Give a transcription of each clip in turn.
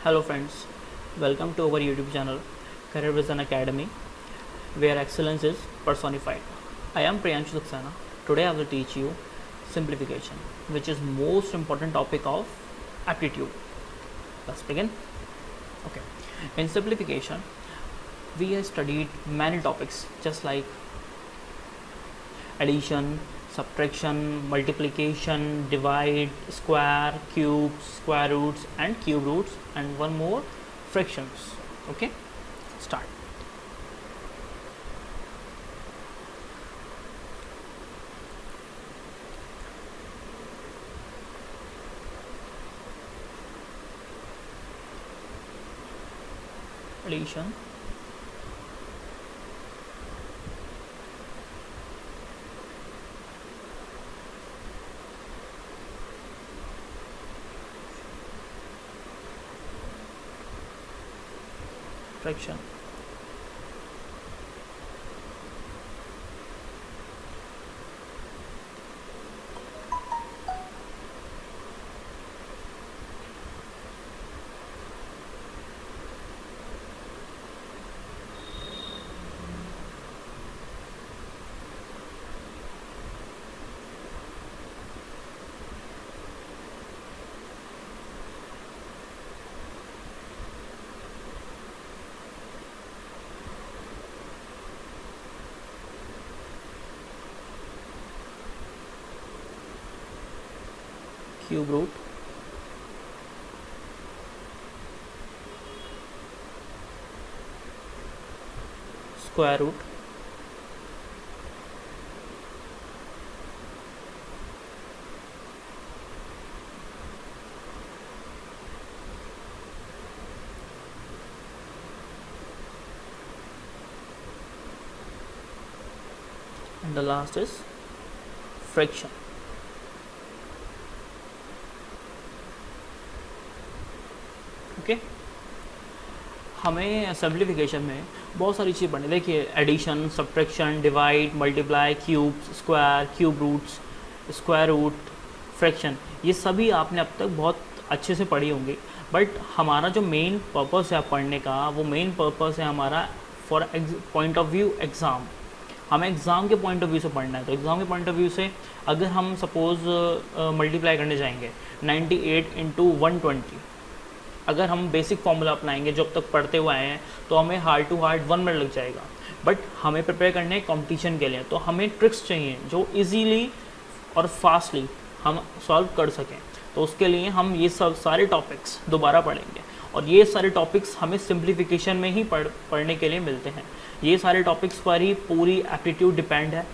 Hello friends, welcome to our YouTube channel Career Vision Academy, where excellence is personified. I am Priyanshu Saxena. Today I will teach you simplification, which is most important topic of aptitude. Let's begin. Okay. In simplification, we have studied many topics just like addition, subtraction, multiplication, divide, square, cubes, square roots and cube roots, and one more, fractions. Okay, start. Addition, fraction, cube root, square root, and the last is fraction. Okay, हमें simplification में बहुत सारी चीज़ें पढ़नी। देखिए, addition, subtraction, divide, multiply, cubes, square, cube roots, square root, fraction, ये सभी आपने अब तक बहुत अच्छे से पढ़ी होंगी। बट हमारा जो मेन पर्पस है पढ़ने का, वो मेन पर्पस है हमारा for point of view exam. हमें एग्ज़ाम के पॉइंट ऑफ व्यू से पढ़ना है। तो एग्ज़ाम के पॉइंट ऑफ व्यू से अगर हम सपोज़ मल्टीप्लाई करने जाएंगे 98 इंटू 120, अगर हम बेसिक फॉर्मूला अपनाएंगे जो अब तक पढ़ते हुए आए हैं, तो हमें हार्ड टू हार्ड 1 मिनट लग जाएगा। बट हमें प्रिपेयर करने हैं कॉम्पिटिशन के लिए, तो हमें ट्रिक्स चाहिए जो इजीली और फास्टली हम सॉल्व कर सकें। तो उसके लिए हम ये सब सारे टॉपिक्स दोबारा पढ़ेंगे, और ये सारे टॉपिक्स हमें सिंप्लीफिकेशन में ही पढ़ने के लिए मिलते हैं। ये सारे टॉपिक्स पर ही पूरी एप्टीट्यूड डिपेंड है।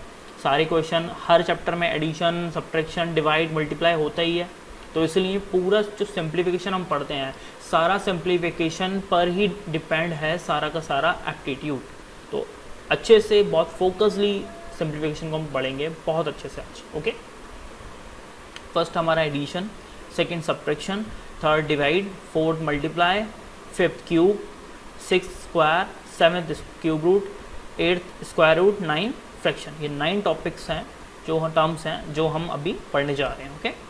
सारे क्वेश्चन हर चैप्टर में एडिशन, सब्ट्रैक्शन, डिवाइड, मल्टीप्लाई होता ही है। तो इसलिए पूरा जो सिंप्लीफिकेशन हम पढ़ते हैं, सारा सिंप्लीफिकेशन पर ही डिपेंड है सारा का सारा एप्टीट्यूड। तो अच्छे से बहुत फोकसली सिंप्लीफिकेशन को हम पढ़ेंगे बहुत अच्छे से आज। ओके, फर्स्ट हमारा addition, second subtraction, third divide, fourth multiply, fifth cube, sixth square, seventh cube root, eighth square root, 9 fraction. ये 9 टॉपिक्स हैं, जो टर्म्स हैं जो हम अभी पढ़ने जा रहे हैं। ओके,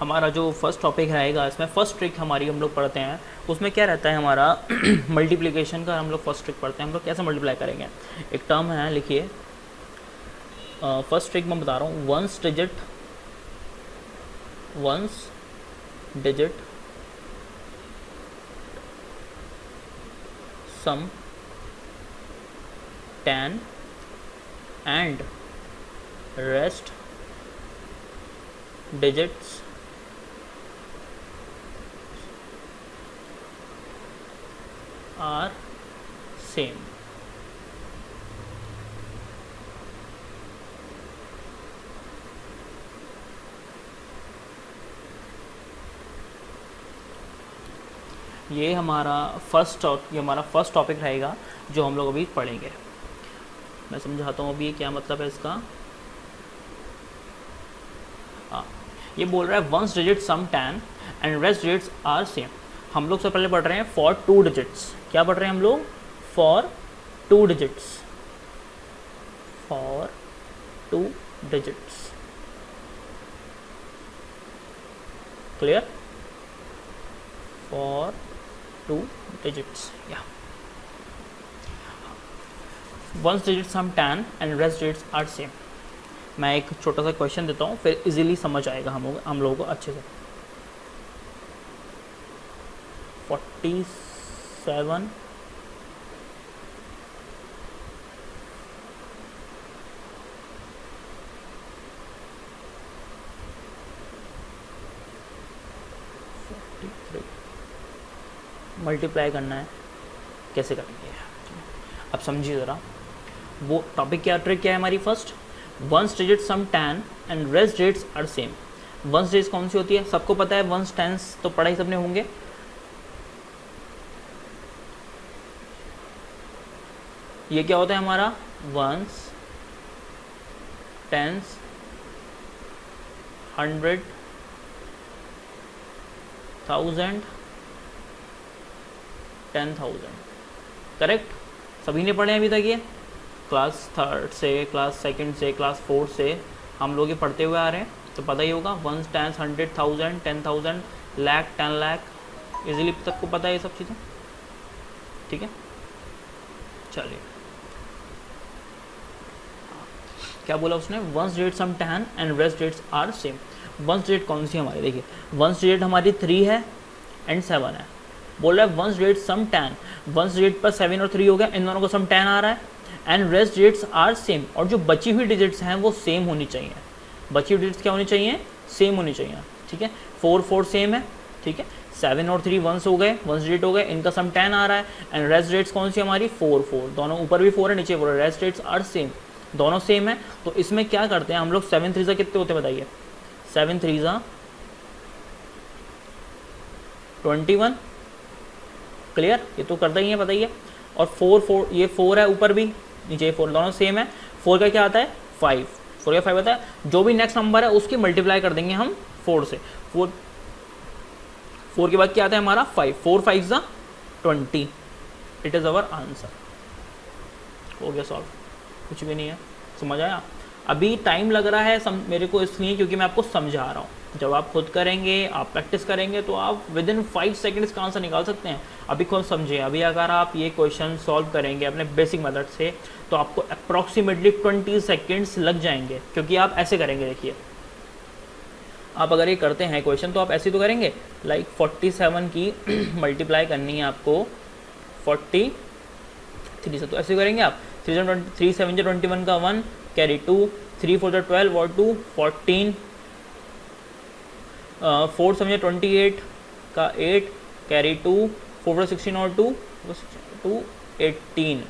हमारा जो फर्स्ट टॉपिक रहेगा, इसमें फर्स्ट ट्रिक हमारी हम लोग पढ़ते हैं। उसमें क्या रहता है हमारा मल्टीप्लिकेशन का हम लोग फर्स्ट ट्रिक पढ़ते हैं। हम लोग कैसे मल्टीप्लाई करेंगे, एक टर्म है, लिखिए। फर्स्ट ट्रिक मैं बता रहा हूँ, once digit sum 10 and rest digits are same। ये हमारा फर्स्ट टॉपिक रहेगा जो हम लोग अभी पढ़ेंगे। मैं समझाता हूँ अभी क्या मतलब है इसका। ये बोल रहा है ones digit sum 10 and rest digits are same. हम लोग सबसे पहले पढ़ रहे हैं फॉर 2 डिजिट्स। क्या पढ़ रहे हैं हम लोग? For 2 digits, for 2 digits. Clear? For 2 digits. या ones digit sum 10 and rest digits are same. मैं एक छोटा सा क्वेश्चन देता हूँ, फिर इजीली समझ आएगा हम लोगों को अच्छे से। 47 मल्टीप्लाई करना है, कैसे करेंगे? अब समझिए ज़रा, वो टॉपिक क्या, ट्रिक क्या है हमारी? First, ones digit sum 10 and rest digits are same. Ones digit कौन सी होती है? सबको पता है, वंस टेंस तो पढ़ा ही सबने होंगे। ये क्या होता है हमारा? Ones, tens, 100, 1000, 10,000। करेक्ट? सभी ने पढ़े अभी तक ये? क्लास 3 से, क्लास 2 से, क्लास 4 से हम लोग ये पढ़ते हुए आ रहे हैं, तो पता ही होगा। Ones, tens, 100, 1000, 10,000, lakh, 10 lakh, easily सबको पता है ये सब चीज़ें। ठीक है, चलिए क्या बोला उसने? Ones digit sum 10 and rest digits are same. Ones digit कौन सी हमारी? देखिए, वंस डिजिट हमारी 3 है एंड 7 है। बोल रहा है ones digit sum 10, ones digit पर 7 और 3 हो गया, इन दोनों को सम 10 आ रहा है, and rest digits are same. और जो बची हुई डिजिट्स हैं वो सेम होनी चाहिए। बची हुई डिजिट्स क्या होनी चाहिए? सेम होनी चाहिए। ठीक है, 4 4 सेम है। ठीक है, 7 और 3 वंस हो गए, वंस डिजिट हो गए, इनका सम 10 आ रहा है, एंड रेस्ट डिजिट्स कौन सी हमारी? 4 4, दोनों ऊपर भी 4 है, नीचे 4 है, रेस्ट डिजिट्स आर सेम, दोनों सेम है। तो इसमें क्या करते हैं हम लोग? 7 3 कितने होते हैं बताइए? 7 3 21। क्लियर? ये तो करता ही है, बताइए। और 4 4, ये 4 है ऊपर भी, नीचे 4, दोनों सेम है। 4 का क्या आता है? 5। 4 का 5 आता है। जो भी नेक्स्ट नंबर है उसकी मल्टीप्लाई कर देंगे हम 4 से। 4 के बाद क्या आता है हमारा? 5। 4 5 20। It is our answer. हो गया सॉल्व, कुछ भी नहीं है। समझ आया? अभी टाइम लग रहा है मेरे को इसलिए क्योंकि मैं आपको समझा रहा हूँ। जब आप खुद करेंगे, आप प्रैक्टिस करेंगे, तो आप विद इन 5 सेकेंड्स का आंसर निकाल सकते हैं। अभी खुद समझिए, अभी अगर आप ये क्वेश्चन सॉल्व करेंगे अपने बेसिक मेथड से, तो आपको अप्रॉक्सीमेटली 20 सेकेंड्स लग जाएंगे, क्योंकि आप ऐसे करेंगे। देखिए, आप अगर ये करते हैं क्वेश्चन, तो आप ऐसे तो करेंगे, लाइक 47 की मल्टीप्लाई करनी है आपको 43 से, तो ऐसे करेंगे आप। 3 7 21 का 1 कैरी 2, 3 4 12 और 2 14, 4 7 28 का 8 कैरी 2, 4 16 और 2 18।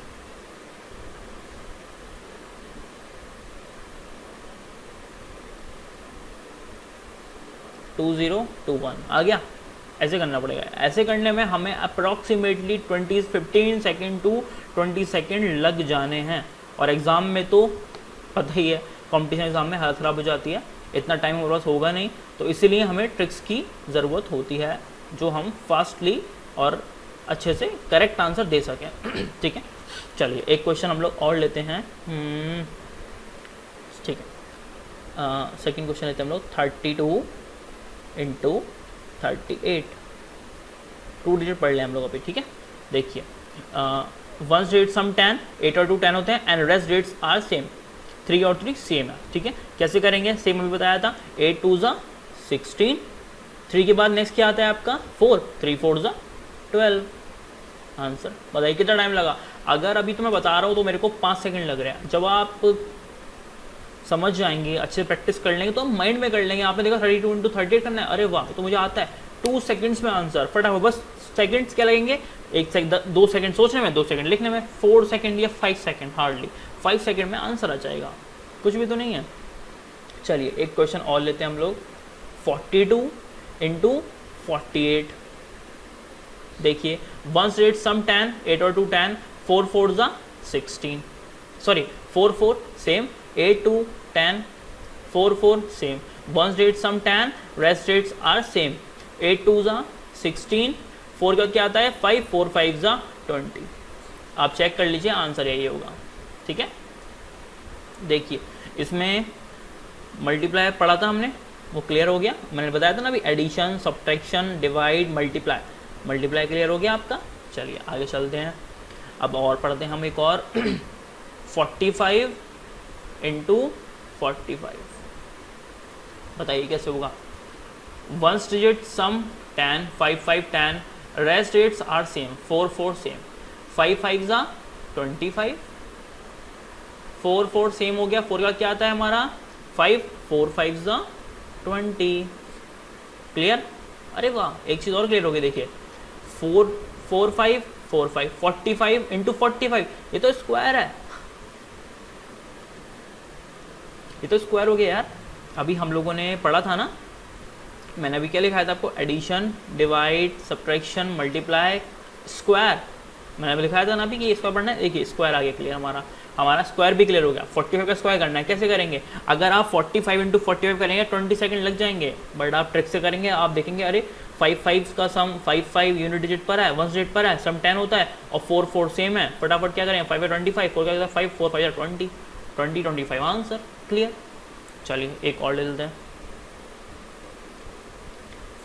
टू 0 2 1 आ गया। ऐसे करना पड़ेगा। ऐसे करने में हमें अप्रॉक्सीमेटली 15 सेकेंड टू 20 सेकेंड लग जाने हैं। और एग्ज़ाम में तो पता ही है, कंपटीशन एग्ज़ाम में हालत ख़राब हो जाती है, इतना टाइम हमारे पास होगा नहीं, तो इसीलिए हमें ट्रिक्स की ज़रूरत होती है, जो हम फास्टली और अच्छे से करेक्ट आंसर दे सकें। ठीक है, चलिए एक क्वेश्चन हम लोग और लेते हैं। ठीक है, सेकेंड क्वेश्चन लेते हैं हम लोग। 32 इंटू 38, 2 डिजिट पढ़ लें हम लोग अभी। ठीक है, देखिए, वंस डिजिट सम 10, 8 और 2 10 होते हैं, and rest digits are same, 3 और 3 सेम है। ठीक है, कैसे करेंगे? सेम अभी बताया था, 8 2 16, 3 के बाद नेक्स्ट क्या आता है आपका? 4, 3 4 12। आंसर बताइए कितना टाइम लगा? अगर अभी तो मैं बता रहा हूँ तो मेरे को 5 सेकंड लग रहे हैं। जब आप समझ जाएंगे, अच्छे प्रैक्टिस कर लेंगे, तो हम माइंड में कर लेंगे। आपने देखा 32 इंटू 38 करना है, अरे वाह, तो मुझे आता है। 2 सेकंड्स में आंसर फटाफट। बस सेकंड्स क्या लगेंगे? 2 सेकंड सोचने में, 2 सेकंड लिखने में, 4 सेकंड या 5 सेकंड, हार्डली 5 सेकंड में आंसर आ जाएगा। कुछ भी तो नहीं है। चलिए एक क्वेश्चन और लेते हैं हम लोग। 42 इंटू 48, देखिए, वंस डिजिट सम 10, 8 और 2 10, 4 4 16, sorry 4 4 same, 8 2 10, 4 4 same, 1 rate sum 10, rest rates are same, 8 2 जा 16, 4 का क्या आता है 5, 4 5 जा 20। आप चेक कर लीजिए, आंसर यही होगा। ठीक है, देखिए इसमें मल्टीप्लाई पढ़ा था हमने, वो क्लियर हो गया। मैंने बताया था ना अभी, addition, subtraction, divide, multiply. Multiply clear हो गया आपका। चलिए आगे चलते हैं, अब और पढ़ते हैं हम एक और 45 इंटू 45, बताइए कैसे होगा। Ones digit sum 10, 5 5 10, rest rates are same, 4 4 same, 5 5 जा 25, 4 4 सेम हो गया, 4 का क्या आता है हमारा 5, 4 5 जा 20। क्लियर? अरे वाह, एक चीज़ और क्लियर हो गई, देखिए 4 4 5 4 5, 45 इंटू 45, ये तो स्क्वायर है, ये तो स्क्वायर हो गया यार। अभी हम लोगों ने पढ़ा था ना, मैंने अभी क्या लिखाया था आपको, addition, divide, subtraction, multiply, square. मैंने अभी लिखाया था ना अभी कि स्क्वायर पढ़ना है। देखिए स्क्वायर आ गया क्लियर, हमारा स्क्वायर भी क्लियर हो गया। 45 का स्क्वायर करना है, कैसे करेंगे? अगर आप 45 इंटू 45 करेंगे 20 सेकंड लग जाएंगे, बट आप ट्रिक से करेंगे, आप देखेंगे अरे 5 5 का सम 5 5 यूनिट डिजिट पर है, 1 डिजिट पर है, सम 10 होता है, और 4 4 सेम है। फटाफट क्या करेंगे, 5 25, 4 का 5, 4 5 20, 20 25 आंसर क्लियर। चलिए एक और ले लेते हैं,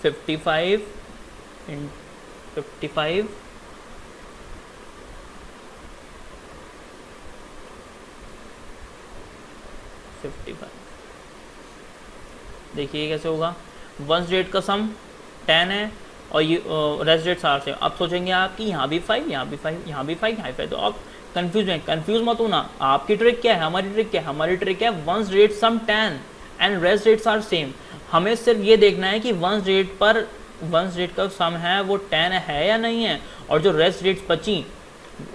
55 इन 55 55, देखिए कैसे होगा। 1 रेट का सम 10 है और ये रेस्ट रेट्स आर से। अब सोचेंगे आप कि यहाँ भी 5, यहाँ भी 5, यहाँ भी 5, यहाँ भी 5, तो आप कंफ्यूज मत होना। आपकी ट्रिक क्या है, हमारी ट्रिक क्या है? हमारी ट्रिक है 1 rate sum 10 and rest rates are same. हमें सिर्फ ये देखना है कि 1 रेट पर 1 रेट का सम है वो 10 है या नहीं है, और जो रेस्ट रेट्स बची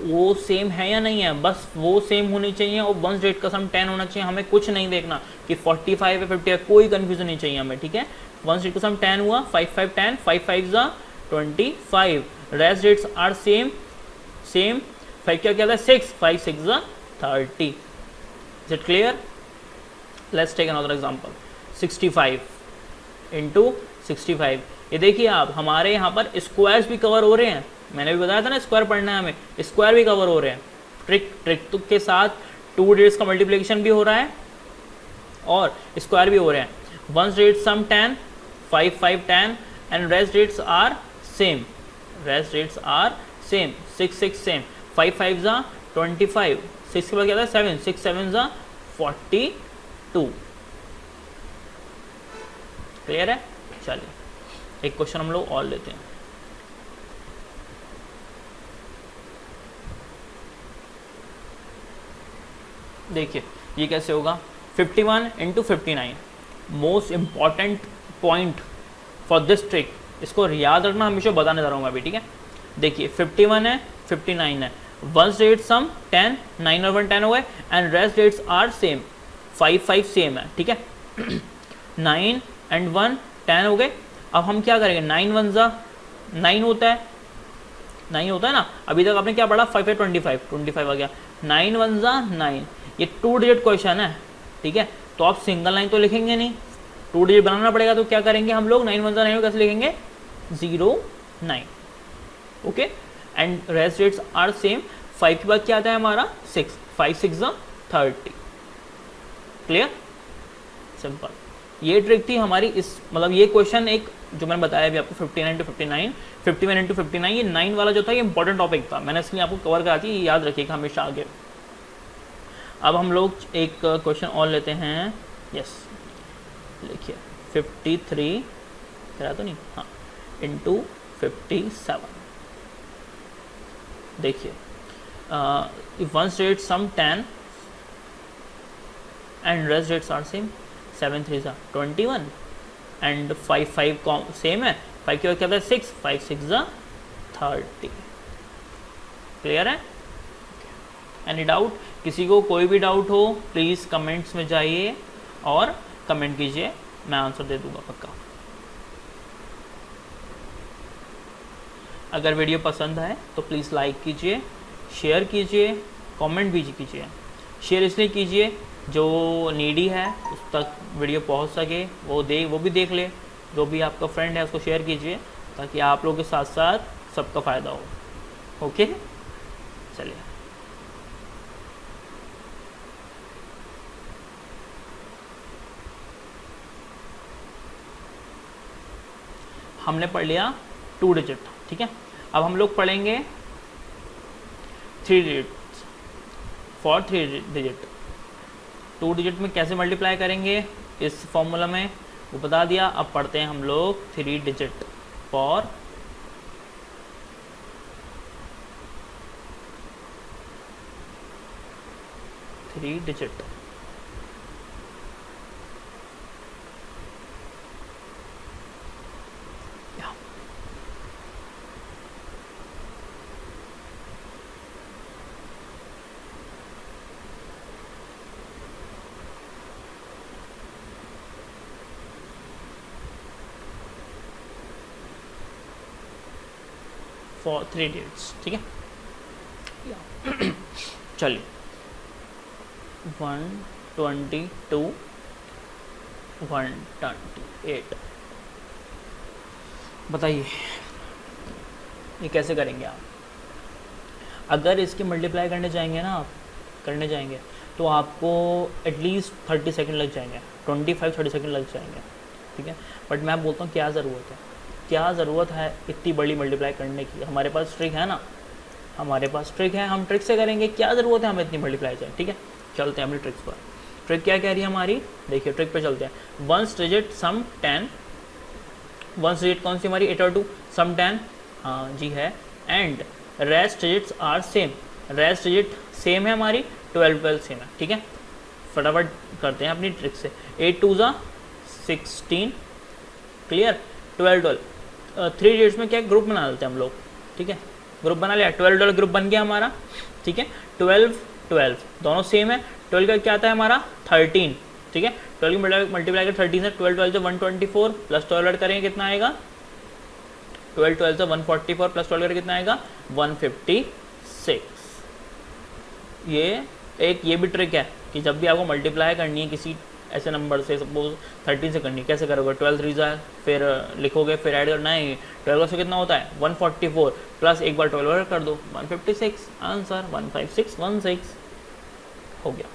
वो सेम है या नहीं है, बस वो सेम होनी चाहिए, और 1 रेट का सम 10 होना चाहिए। हमें कुछ नहीं देखना कि 45 है 50 है, कोई कंफ्यूजन नहीं चाहिए हमें। ठीक है, 1 रेट का सम 10 हुआ, 5 5 10, 5 5 जा 25, रेस्ट रेट्स आर सेम, 5 क्या था 6, 5 6 जा 30। Is it clear? Let's take another example, 65 into 65। ये देखिए आप, हमारे यहाँ पर स्क्वायर्स भी कवर हो रहे हैं। मैंने भी बताया था ना स्क्वायर पढ़ना है हमें, स्क्वायर भी कवर हो रहे हैं। ट्रिक के साथ 2 डिजिट्स का मल्टीप्लिकेशन भी हो रहा है और स्क्वायर भी हो रहे हैं। 1 rate sum 10, 5 5 10 and rest rates are same, 6 6 same, 5 5 जा 25, 6 के बाद क्या था 7, 6 7 जा 42। क्लियर है? चलिए एक क्वेश्चन हम लोग और लेते हैं। देखिए ये कैसे होगा, 51 into 59। Most important point for this trick, इसको याद रखना, हमेशा बताने जा रहा हूँ मैं अभी। ठीक है, देखिए 51 है 59 है, 1 रेट सम 10, 9 और 1 10 हो गए, and rest rates are same, 5 5 same है। ठीक है, 9 एंड 1 10 हो गए। अब हम क्या करेंगे, 9 1 जा 9 होता है, 9 होता है ना। अभी तक आपने क्या पढ़ा, 5 है 25 आ गया, 9 1 जा 9। ये 2 डिजिट क्वेश्चन है। ठीक है, तो आप सिंगल लाइन तो लिखेंगे नहीं, 2 डिजिट बनाना पड़ेगा। तो क्या करेंगे हम लोग, 9 1 जा 9 कैसे लिखेंगे, 0 9। Okay, and rest rates are same, 5 के बाद क्या आता है हमारा 6, 5 6 जा 30। क्लियर? सिंपल। ये ट्रिक थी हमारी, इस मतलब ये क्वेश्चन एक जो मैंने बताया अभी आपको 59 इंटू 59, 51 इंटू 59, ये 9 वाला जो था ये इंपॉर्टेंट टॉपिक था, मैंने इसलिए आपको कवर करा थी, याद रखिएगा हमेशा आगे। अब हम लोग एक क्वेश्चन और लेते हैं। यस, लिखिए 53 करा तो नहीं, हाँ, इंटू 57। देखिए if 1 rate sum 10 and rest rates are same, 7 3 जा 21 एंड 5 5 सेम है, 5 के बाद क्या होता है 6, 5 6 जा 30। क्लियर है? Any doubt? किसी को कोई भी डाउट हो प्लीज़ कमेंट्स में जाइए और कमेंट कीजिए, मैं आंसर दे दूंगा पक्का। अगर वीडियो पसंद आए तो प्लीज़ लाइक कीजिए, शेयर कीजिए, कमेंट भी कीजिए। शेयर इसलिए कीजिए जो नीडी है तक वीडियो पहुंच सके वो भी देख ले। जो भी आपका फ्रेंड है उसको शेयर कीजिए ताकि आप लोगों के साथ साथ सबका फ़ायदा हो। ओके, चलिए। हमने पढ़ लिया 2 डिजिट, ठीक है। अब हम लोग पढ़ेंगे 3 डिजिट। फॉर 3 डिजिट 2 डिजिट में कैसे मल्टीप्लाई करेंगे इस फॉर्मूला में वो बता दिया। अब पढ़ते हैं हम लोग 3 digit for 3 digit. For 3 digits, ठीक है। चलिए 122 128 बताइए ये कैसे करेंगे आप। अगर इसकी मल्टीप्लाई करने जाएंगे ना, आप करने जाएंगे तो आपको एटलीस्ट 30 सेकंड लग जाएंगे, 25-30 सेकंड लग जाएंगे, ठीक है। बट मैं बोलता हूँ क्या ज़रूरत है, क्या ज़रूरत है इतनी बड़ी मल्टीप्लाई करने की। हमारे पास ट्रिक है ना, हमारे पास ट्रिक है, हम ट्रिक से करेंगे। क्या ज़रूरत है हमें इतनी मल्टीप्लाई जाए, ठीक है। चलते हैं अपनी ट्रिक्स पर। ट्रिक क्या कह रही है हमारी, देखिए ट्रिक पे चलते हैं। 1 डिजिट सम 10, 1 डिजिट कौन सी हमारी 8 और 2, सम 10, हाँ जी है। And rest digits are same, rest digit same है हमारी, 12 सेम है, ठीक है। फटाफट करते हैं अपनी ट्रिक से। 8 2 ज़ा 16, क्लियर। 12 3 डिजिट्स में क्या ग्रुप बना लेते हैं हम लोग, ठीक है। ग्रुप बना लिया, 12 ग्रुप बन गया हमारा, ठीक है। 12 दोनों सेम है। 12 का क्या आता है हमारा 13, ठीक है। 12 की मल्टीप्लाई कर 13 से 12 से 124 प्लस 12 ऐड करेंगे कितना आएगा, 12 से 144 प्लस 12 करेंगे कितना आएगा 156। ये भी ट्रिक है कि जब भी आपको मल्टीप्लाई करनी है किसी ऐसे नंबर से, सपोज 13 से करनी, कैसे करोगे, 12 3 फिर लिखोगे, फिर ऐड करना है 12 से कितना होता है 144 प्लस एक बार 12 कर दो 156, आंसर 15616 हो गया।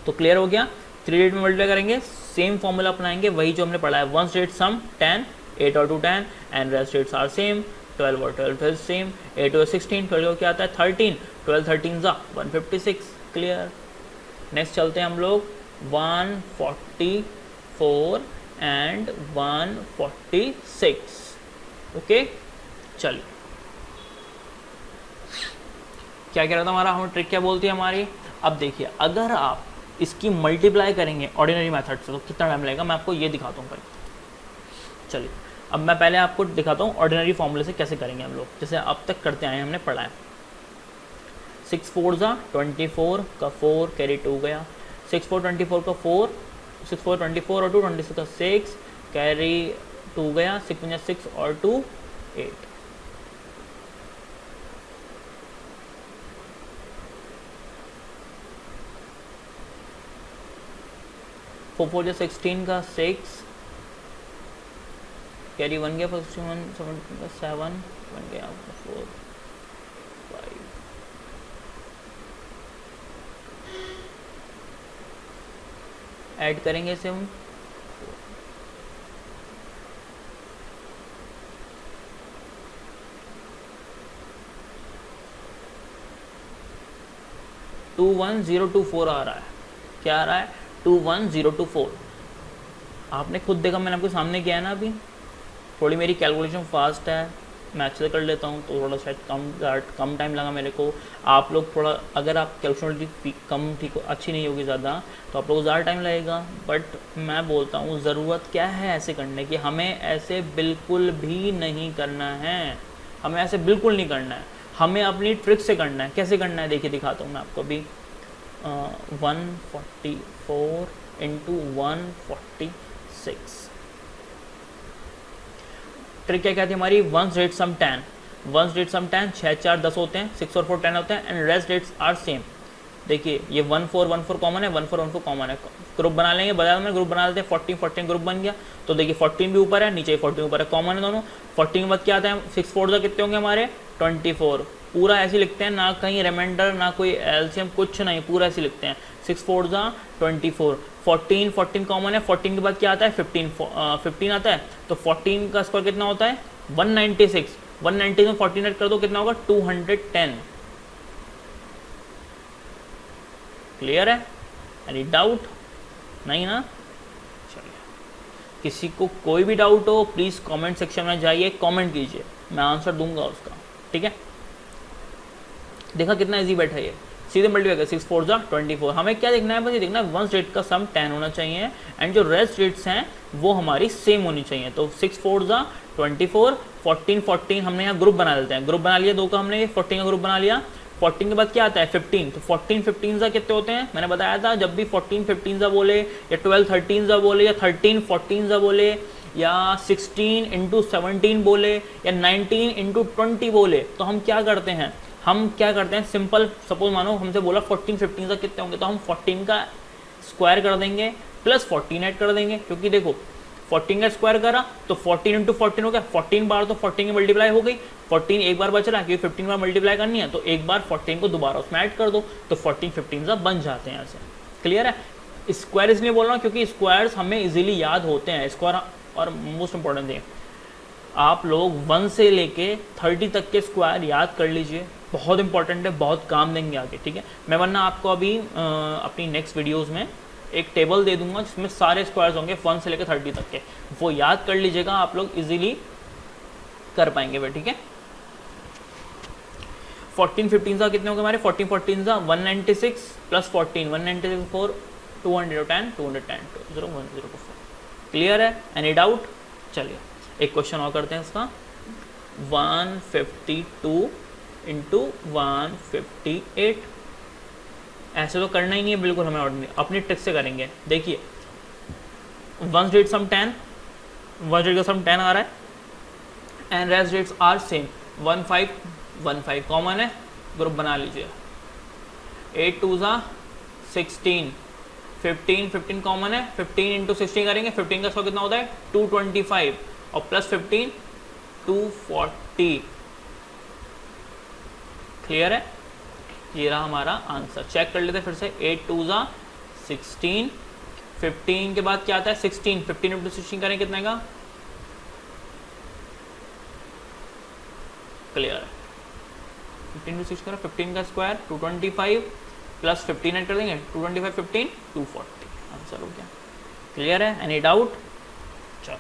तो क्लियर हो गया। 3 डिजिट में मल्टीप्लाई करेंगे, सेम फॉर्मूला अपनाएंगे, वही जो हमने पढ़ा है। 1 डिजिट सम 10, 8 और 2 10 and rest digits are same, 12 और 12 सेम, 8 और 16, 12 क्या आता है 13, 12 13 ज़ा 156, क्लियर। नेक्स्ट चलते हैं हम लोग 144 एंड 146, ओके। चलिए क्या कह रहा था हमारा, हम ट्रिक क्या बोलती है हमारी। अब देखिए अगर आप इसकी मल्टीप्लाई करेंगे ऑर्डिनरी मेथड से तो कितना टाइम लगेगा, मैं आपको ये दिखाता हूँ पहले। चलिए अब मैं पहले आपको दिखाता हूँ ऑर्डिनरी फॉर्मूले से कैसे करेंगे हम लोग, जैसे अब तक करते आए हमने पढ़ा है। 6 4 ज़ा 24 का 4 कैरी 2 गया, 6 4 24 का 4, 6 4 24 और 2 26 का 6 कैरी 2 गया, 6 6 और 2 8। 4 4 16 का 6 कैरी 1 गया, 61 17 का 7 बन गया 4 5। ऐड करेंगे इसे हम, टू 1024 आ रहा है। क्या आ रहा है 21024। आपने खुद देखा, मैंने आपके सामने किया है ना अभी। थोड़ी मेरी कैलकुलेशन फास्ट है, मैं अच्छे से कर लेता हूँ तो थोड़ा शायद कम टाइम लगा मेरे को। आप लोग थोड़ा, अगर आप कैलकुलेशन कम ठीक अच्छी नहीं होगी ज़्यादा तो आप लोग ज़्यादा टाइम लगेगा। बट मैं बोलता हूँ ज़रूरत क्या है ऐसे करने की, हमें ऐसे बिल्कुल भी नहीं करना है, हमें ऐसे बिल्कुल नहीं करना है, हमें अपनी ट्रिक से करना है। कैसे करना है देखिए दिखाता हूँ मैं आपको अभी। 144 इंटू 146। ट्रिक क्या कहती है हमारी, 1 डिजिट सम 10, 1 डिजिट सम 10, 6 4 10 होते हैं, 6 और 4 10 होते हैं and rest digits are same. देखिए ये 1 4 कॉमन है, 1 4 कॉमन है, ग्रुप बना लेंगे, बजाय में ग्रुप बना लेते हैं, 14 ग्रुप बन गया। तो देखिए 14 भी ऊपर है, नीचे 14 ऊपर है, कॉमन है दोनों। 14 के बाद क्या आता है, 6 4 कितने होंगे हमारे 24, पूरा ऐसे लिखते हैं, ना कहीं रिमाइंडर ना कोई एलसीएम कुछ नहीं, पूरा ऐसे लिखते हैं 6 4 24। 14 कॉमन है, 14 के बाद क्या आता है 15 आता है, तो 14 का स्क्वायर कितना होता है 196, 190 में 14 ऐड कर दो कितना होगा 210। क्लियर है, एनी डाउट नहीं ना? चलिए, किसी को कोई भी डाउट हो प्लीज़ कमेंट सेक्शन में जाइए, कमेंट कीजिए, मैं आंसर दूंगा उसका, ठीक है। देखा कितना इजी बैठा ये, सीधे मल्टीप्लाई कर 6 4 24। हमें क्या देखना है, बस ये देखना है वंस रेट का सम 10 होना चाहिए एंड जो रेस्ट रेट्स हैं वो हमारी सेम होनी चाहिए। तो 6 4 24, 14 हमने यहाँ ग्रुप बना लेते हैं, ग्रुप बना लिया दो का हमने, ये 14 का ग्रुप बना लिया। 14 के बाद क्या आता है 15, तो 14 15 कितने होते हैं, मैंने बताया था जब भी 14 15 बोले या 12 13 बोले या 13 14 बोले या 16 इंटू 17 बोले या 19 इंटू 20 बोले, तो हम क्या करते हैं, सिंपल, सपोज मानो हमसे बोला 14 15 कितने होंगे, तो हम 14 का स्क्वायर कर देंगे प्लस 14 ऐड कर देंगे, क्योंकि देखो 14 का स्क्वायर करा तो 14 इंटू 14 हो गया, 14 बार तो 14 की मल्टीप्लाई हो गई, 14 एक बार बच रहा है क्योंकि 15 बार मल्टीप्लाई करनी है, तो एक बार 14 को दोबारा उसमें ऐड कर दो, तो 14 15 बन जाते हैं ऐसे। क्लियर है, स्क्वायर इसलिए बोल रहा हूँ क्योंकि स्क्वायर्स हमें इजीली याद होते हैं स्क्वायर। और मोस्ट इंपॉर्टेंट थिंग, आप लोग 1 से लेके 30 तक के स्क्वायर याद कर लीजिए, बहुत इंपॉर्टेंट है, बहुत काम देंगे आगे, ठीक है। मैं वरना आपको अभी अपनी नेक्स्ट वीडियोज़ में एक टेबल दे दूंगा जिसमें सारे स्क्वायर्स होंगे 1 से लेकर 30 तक के, वो याद कर लीजिएगा, आप लोग इजीली कर पाएंगे वे, ठीक है। 14 15 कितने होंगे हमारे, 14 14 196 प्लस 14 196 4 210 210 क्लियर है, एनी डाउट? चलिए एक क्वेश्चन और करते हैं इसका, 152 इंटू 158, ऐसे तो करना ही नहीं है बिल्कुल, हमें ऑर्डिनरी अपनी ट्रिक से करेंगे। देखिए ones rate sum 10, ones rate का सम 10 आ रहा है and rest rates are same, 15 common है, ग्रुप बना लीजिए, 8 2 16, 15 कॉमन है, 15 इंटू 16 करेंगे, 15 का स्क्वायर कितना होता है 225 और प्लस 15 240। क्लियर है, ये रहा हमारा आंसर। चेक कर लेते हैं फिर से, 8 2 16, 15 के बाद क्या आता है 16, 15 इंटू 16 करें कितने का, क्लियर है, 15 इंटू 6 करें, 15 का स्क्वायर 225 प्लस 15 ऐड कर देंगे, 225 15 240, आंसर हो गया। क्लियर है, एनी डाउट? चलो,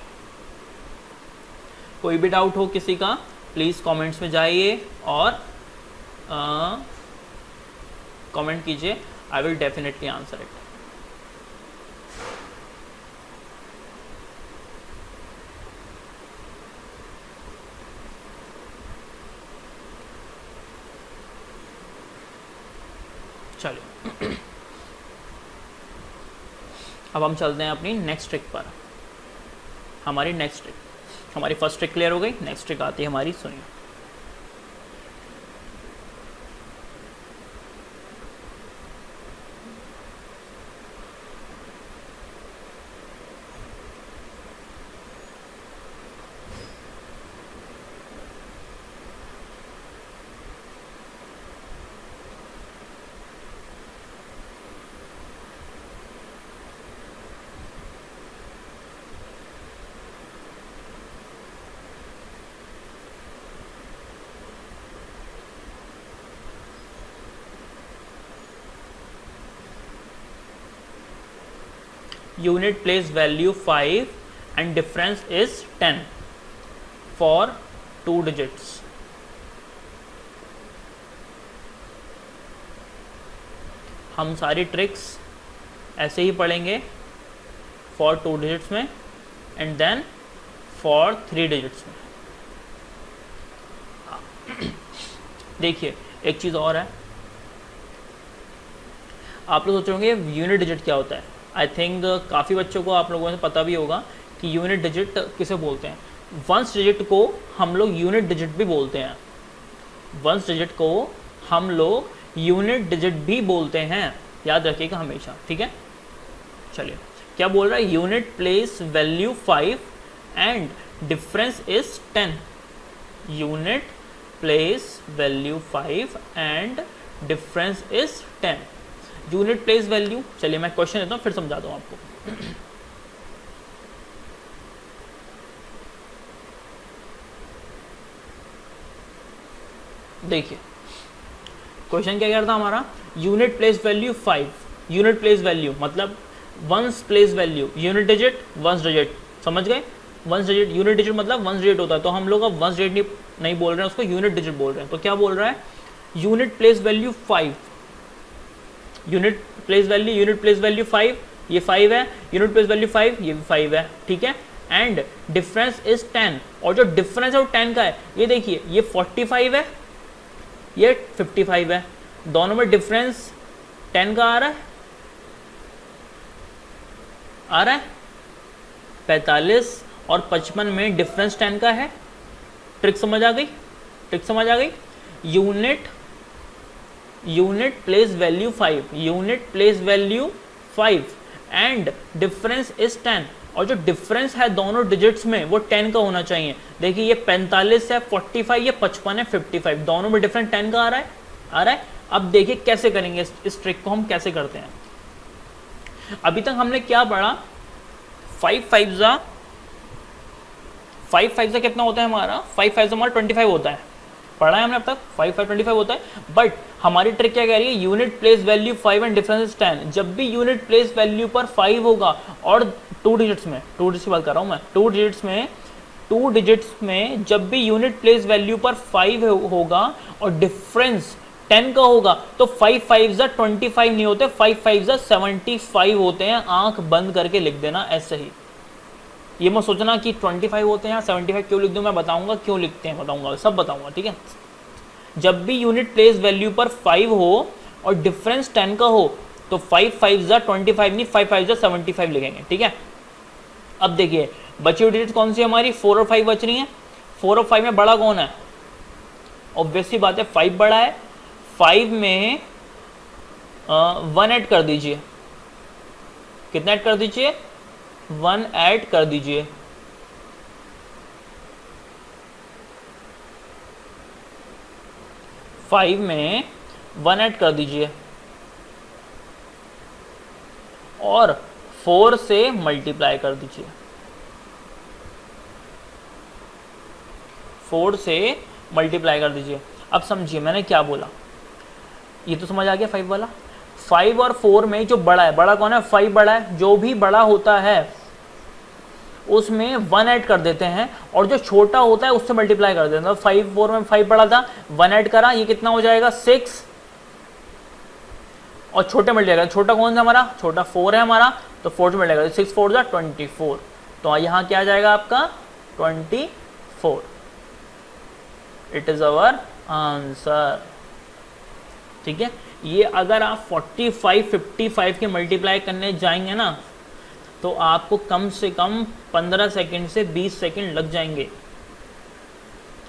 कोई भी डाउट हो किसी का प्लीज़ कमेंट्स में जाइए और कमेंट कीजिए, I will definitely answer it. चलिए अब हम चलते हैं अपनी नेक्स्ट ट्रिक पर। हमारी नेक्स्ट ट्रिक, हमारी फर्स्ट ट्रिक क्लियर हो गई, नेक्स्ट ट्रिक आती है हमारी, सुनिए। unit place value 5 and difference is 10 for 2 digits. हम सारी ट्रिक्स ऐसे ही पढ़ेंगे फॉर 2 डिजिट्स में एंड देन फॉर 3 डिजिट्स में। देखिए एक चीज़ और है, आप लोग सोच रहे होंगे यूनिट डिजिट क्या होता है। आई थिंक काफ़ी बच्चों को आप लोगों से पता भी होगा कि यूनिट डिजिट किसे बोलते हैं। वंस डिजिट को हम लोग यूनिट डिजिट भी बोलते हैं, वंस डिजिट को हम लोग यूनिट डिजिट भी बोलते हैं, याद रखिएगा हमेशा, ठीक है। चलिए क्या बोल रहा है, unit place value 5 and difference is 10। Unit place value 5 and difference is 10। Unit place value, चलिए मैं क्वेश्चन देता हूँ फिर समझाता हूँ आपको। देखिए क्वेश्चन क्या करता हमारा, unit place value 5, unit place value मतलब ones place value, unit digit ones digit, समझ गए। वंस डिजिट, यूनिट डिजिट मतलब वंस डिजिट होता है, तो हम लोग अब वंस डिजिट नहीं बोल रहे हैं, उसको यूनिट डिजिट बोल रहे हैं। तो क्या बोल रहा है, unit place value 5, unit place value, unit place value 5, ये 5 है, यूनिट प्लेस वैल्यू 5, ये 5 है, ठीक है। एंड डिफरेंस इज 10, और जो डिफरेंस है वो 10 का है। ये देखिए ये 45 है, ये 55 है, दोनों में डिफरेंस 10 का आ रहा है, 45 और 55 में डिफरेंस 10 का है। ट्रिक समझ आ गई, ट्रिक समझ आ गई। Unit place value 5, unit place value 5 and difference is 10, और जो डिफरेंस है दोनों डिजिट्स में वो 10 का होना चाहिए। देखिए ये 45 है 45, ये 55 है 55, दोनों में डिफरेंस 10 का आ रहा है। अब देखिए कैसे करेंगे इस ट्रिक को, हम कैसे करते हैं। अभी तक हमने क्या पढ़ा, 5 5 जा कितना होता है हमारा, 5 5 हमारा 25 होता है, पढ़ा है हमने अब तक, 5 5 25 होता है। बट हमारी ट्रिक क्या कह रही है, unit place value 5 and difference 10। जब भी यूनिट प्लेस वैल्यू पर 5 होगा और 2 डिजिट्स में, 2 डिजिट्स की बात कर रहा हूँ मैं, 2 डिजिट्स में जब भी यूनिट प्लेस वैल्यू पर 5 होगा और डिफरेंस 10 का होगा, तो 5 5 जा 25 नहीं होते, 5 5 जा 75 होते हैं। आंख बंद करके लिख देना ऐसे ही, ये मत सोचना कि 25 होते हैं, 75 क्यों लिख दूं, मैं बताऊंगा क्यों लिखते हैं, बताऊंगा, सब बताऊंगा, ठीक है। जब भी यूनिट प्लेस वैल्यू पर 5 हो और डिफरेंस 10 का हो, तो 5 5 जा 25 नहीं, 5 5 जा 75 लिखेंगे, ठीक है। अब देखिए बची हुई डिजिट कौन सी है हमारी, 4 और 5 बच रही हैं। 4 और 5 में बड़ा कौन है, ऑब्वियसली बात है 5 बड़ा है। 5 में 1 ऐड कर दीजिए, कितना ऐड कर दीजिए, 1 ऐड कर दीजिए। फाइव में 1 ऐड कर दीजिए और 4 से मल्टीप्लाई कर दीजिए, 4 से मल्टीप्लाई कर दीजिए। अब समझिए मैंने क्या बोला, ये तो समझ आ गया 5 वाला। 5 और 4 में जो बड़ा है, बड़ा कौन है, 5 बड़ा है। जो भी बड़ा होता है उसमें 1 ऐड कर देते हैं और जो छोटा होता है उससे मल्टीप्लाई कर देते हैं। 5 4 में 5 बड़ा था, 1 ऐड करा, ये कितना हो जाएगा 6, और छोटे मिल जाएगा। छोटा कौन सा हमारा, छोटा 4 है हमारा, तो 4 से मिल जाएगा, 6 4 जा 24। तो यहाँ क्या आ जाएगा आपका 24। इट इज अवर आंसर, ठीक है। ये अगर आप 45 55 के मल्टीप्लाई करने जाएंगे ना, तो आपको कम से कम 15 सेकंड से 20 सेकंड लग जाएंगे,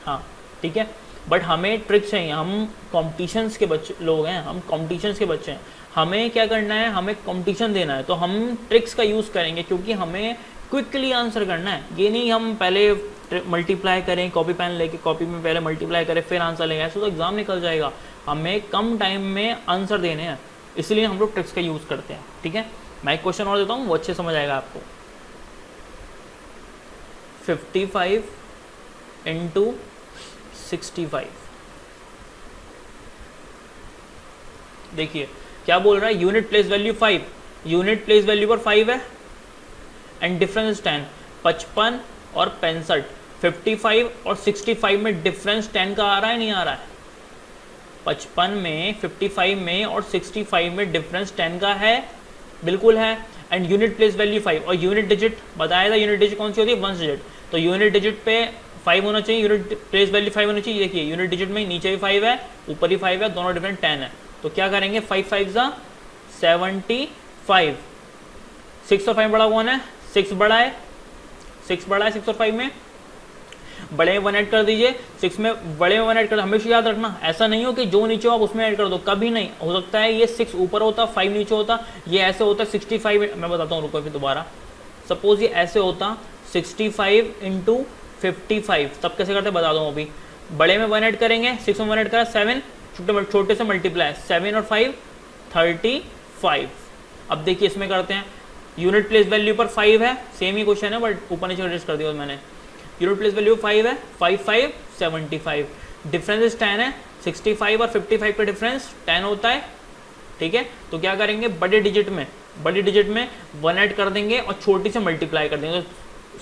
हाँ ठीक है। बट हमें ट्रिक चाहिए, हम कॉम्पिटिशन्स के बच्चे लोग हैं, हम कॉम्पिटिशन्स के बच्चे हैं, हमें क्या करना है, हमें कॉम्पिटिशन देना है, तो हम ट्रिक्स का यूज़ करेंगे क्योंकि हमें क्विकली आंसर करना है। ये नहीं हम पहले मल्टीप्लाई करें, कॉपी पेन लेके कॉपी में पहले मल्टीप्लाई करें फिर आंसर लेंगे, ऐसे तो एग्जाम निकल जाएगा। हमें कम टाइम में आंसर देने हैं, इसलिए हम लोग ट्रिक्स का यूज़ करते हैं, ठीक है। मैं एक क्वेश्चन और देता हूँ, वो अच्छे समझ आएगा आपको। 55 इंटू 65, देखिए क्या बोल रहा है, unit place value 5, unit place value पर 5 है एंड डिफरेंस 10। 55 और 65, 55 और 65 में डिफरेंस 10 का आ रहा है नहीं आ रहा है, 55 में 55 में और 65 में डिफरेंस 10 का है, बिल्कुल है। एंड यूनिट प्लेस वैल्यू 5, और यूनिट डिजिट बताया था, यूनिट डिजिट कौन सी होती है, 1 डिजिट, तो यूनिट डिजिट पे 5 होना चाहिए, यूनिट प्लेस वैल्यू 5 होनी चाहिए। देखिए यूनिट डिजिट में नीचे भी 5 है ऊपर भी 5 है, दोनों डिफरेंट 10 है, तो क्या करेंगे 5 5 जा 75। 6 और 5 बड़ा कौन है, 6 बड़ा है, 6 बड़ा है 6 और 5 में। बड़े में 1 ऐड कर दीजिए, 6 में बड़े में 1 ऐड कर, हमेशा याद रखना ऐसा नहीं हो कि जो नीचे हो आप उसमें ऐड कर दो, कभी नहीं हो सकता है। ये 6 ऊपर होता, 5 नीचे होता, ये ऐसे होता 65, मैं बताता हूँ रुको फिर दोबारा। सपोज ये ऐसे होता 65 इंटू 55, तब कैसे करते बता दूँ अभी। बड़े में 1 ऐड करेंगे, 6 में 1 ऐड करा 7, छोटे से मल्टीप्लाई 7 और 5 35। अब देखिए इसमें करते हैं, यूनिट प्लेस वैल्यू पर 5 है, सेम ही क्वेश्चन है बट ऊपर नीचे एडजस्ट कर दिया मैंने। यूनिट प्लेस वैल्यू 5 है, 5 5 75, डिफरेंस 10 है, 65 और 55 का डिफरेंस 10 होता है, ठीक है। तो क्या करेंगे, बड़े डिजिट में 1 ऐड कर देंगे और छोटी से मल्टीप्लाई कर देंगे। तो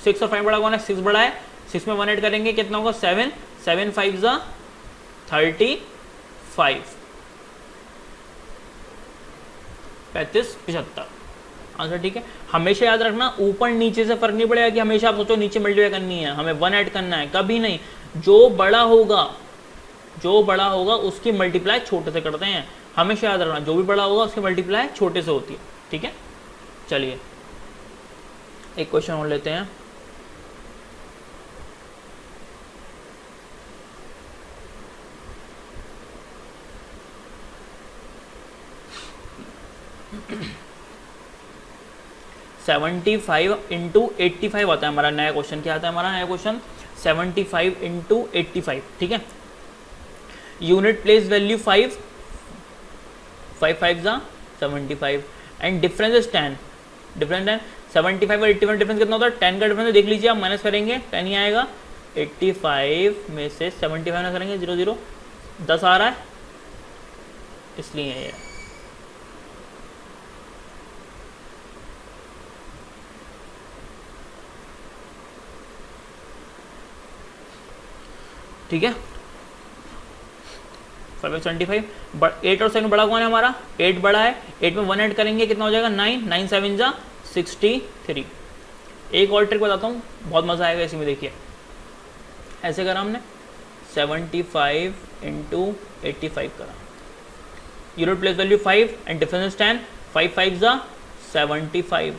6 और 5 बड़ा कौन है, 6 बड़ा है, 6 में 1 ऐड करेंगे कितना होगा 7, 7 5 जा 35, 35 75 आंसर, ठीक है। हमेशा याद रखना ऊपर नीचे से फर्क नहीं पड़ेगा कि हमेशा आप सोचो नीचे मल्टीप्लाई करनी है, हमें 1 ऐड करना है, कभी नहीं। जो बड़ा होगा उसकी मल्टीप्लाई छोटे से करते हैं, हमेशा याद रखना, जो भी बड़ा होगा उसकी मल्टीप्लाई छोटे से होती है, ठीक है। चलिए एक क्वेश्चन और लेते हैं। सेवेंटी 75 इंटू 85 आता है हमारा नया क्वेश्चन। क्या आता है हमारा नया क्वेश्चन, 75 इंटू 85, ठीक है। यूनिट प्लेस वैल्यू 5, 5 5 जा 75 एंड डिफरेंस इज 10, डिफरेंस 10, 75 और 85 डिफरेंस कितना होता है, 10 का डिफरेंस देख लीजिए आप, माइनस करेंगे 10 ही आएगा। 85 में से 75 माइनस करेंगे 0 0, 10 आ रहा है, इसलिए ये ठीक है। 575, 8 और 7 बड़ा कौन है हमारा, 8 बड़ा है, 8 में 1 ऐड करेंगे कितना हो जाएगा 9, 9 7 जा 63। एक और ट्रिक बताता हूँ, बहुत मज़ा आएगा इसी में, देखिए ऐसे करा हमने 75 इंटू 85 करा, unit place value 5 and difference 10, 5 5 जा 75।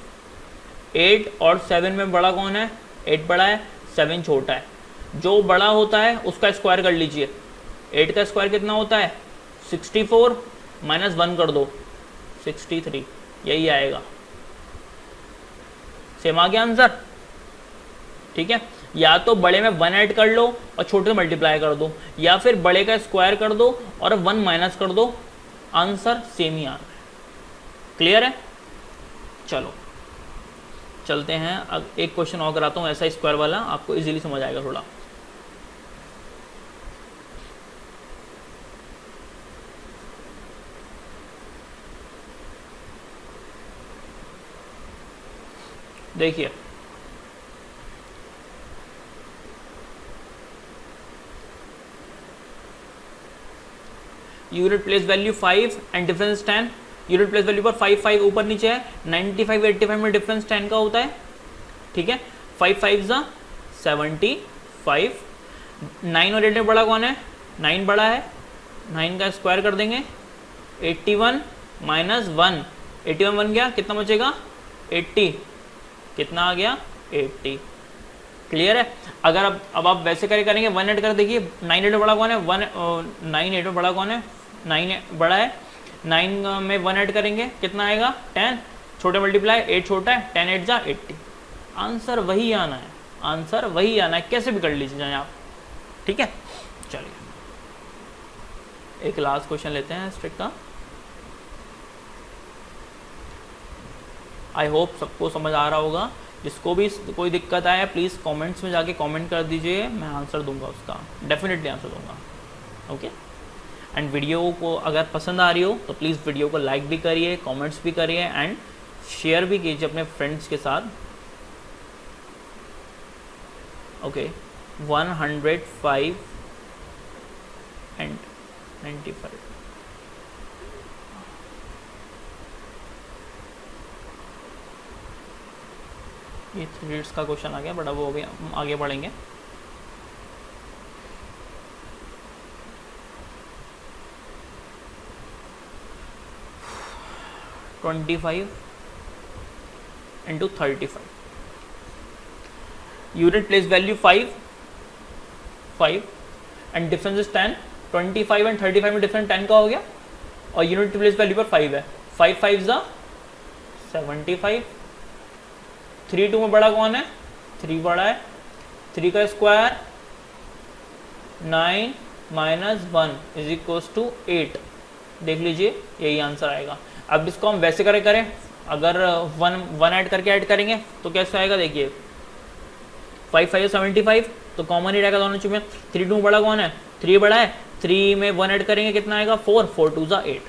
8 और 7 में बड़ा कौन है, 8 बड़ा है, 7 छोटा है। जो बड़ा होता है उसका स्क्वायर कर लीजिए, 8 का स्क्वायर कितना होता है 64, माइनस 1 कर दो 63, यही आएगा। सेम आ गया आंसर, ठीक है। या तो बड़े में 1 ऐड कर लो और छोटे से मल्टीप्लाई कर दो, या फिर बड़े का स्क्वायर कर दो और 1 माइनस कर दो, आंसर सेम ही आ रहा है। क्लियर है, चलो चलते हैं। अब एक क्वेश्चन और कराता हूँ ऐसा स्क्वायर वाला, आपको इजीली समझ आएगा थोड़ा। देखिए unit place value 5 and difference 10, unit place value पर 5 5 ऊपर नीचे है, 95 85 में डिफरेंस 10 का होता है, ठीक है। 5 5 जा 75, 9 और 8 में बड़ा कौन है, 9 बड़ा है, 9 का स्क्वायर कर देंगे 81 माइनस 1, 81 बन गया, कितना बचेगा 80, कितना आ गया 80। क्लियर है। अगर अब आप वैसे करेंगे 1 ऐड कर देखिए, 9 8 में बड़ा कौन है, 9 8 में बड़ा कौन है, 9 बड़ा है, 9 में 1 ऐड करेंगे कितना आएगा 10, छोटे मल्टीप्लाई 8 छोटा है, 10 8 जा 80। आंसर वही आना है, आंसर वही आना है, कैसे भी कर लीजिए जाए आप, ठीक है। चलिए एक लास्ट क्वेश्चन लेते हैं इस ट्रिक का। आई होप सबको समझ आ रहा होगा। जिसको भी कोई दिक्कत आए प्लीज़ कमेंट्स में जाके कमेंट कर दीजिए, मैं आंसर दूंगा उसका, डेफिनेटली आंसर दूंगा, ओके। एंड वीडियो को अगर पसंद आ रही हो तो प्लीज़ वीडियो को लाइक भी करिए, कमेंट्स भी करिए एंड शेयर भी कीजिए अपने फ्रेंड्स के साथ, ओके। 105 एंड 95, ये 3 डिजिट्स का क्वेश्चन आ गया, बट अब वो भी आगे बढ़ेंगे। (25 into 35), unit place value 5 5 and difference is 10, 25 and 35 में डिफरेंस 10 का हो गया और यूनिट प्लेस वैल्यू पर 5 है, 5 5 ज़ा 75, 3 2 में बड़ा कौन है, 3 बड़ा है, 3 का square 9 minus 1 is equals to 8, देख लीजिए यही आंसर आएगा। अब इसको हम वैसे करें, अगर 1 ऐड करके ऐड करेंगे तो कैसे आएगा, देखिए 5 5 75, तो कॉमन ही रहेगा दोनों चीज़ में, 3 2 बड़ा कौन है, 3 बड़ा है, 3 में 1 ऐड करेंगे कितना आएगा 4, 4 2 ज़ा 8।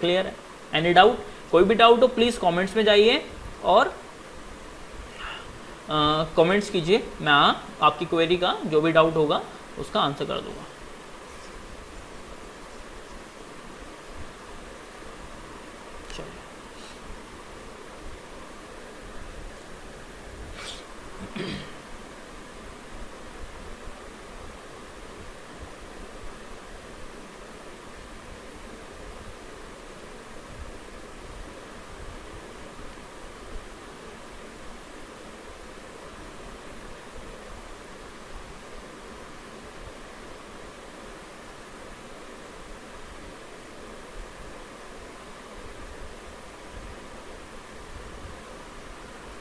क्लियर है? Any doubt? कोई भी डाउट हो प्लीज़ कमेंट्स में जाइए और कमेंट्स कीजिए, मैं आपकी क्वेरी का जो भी डाउट होगा उसका आंसर कर दूंगा।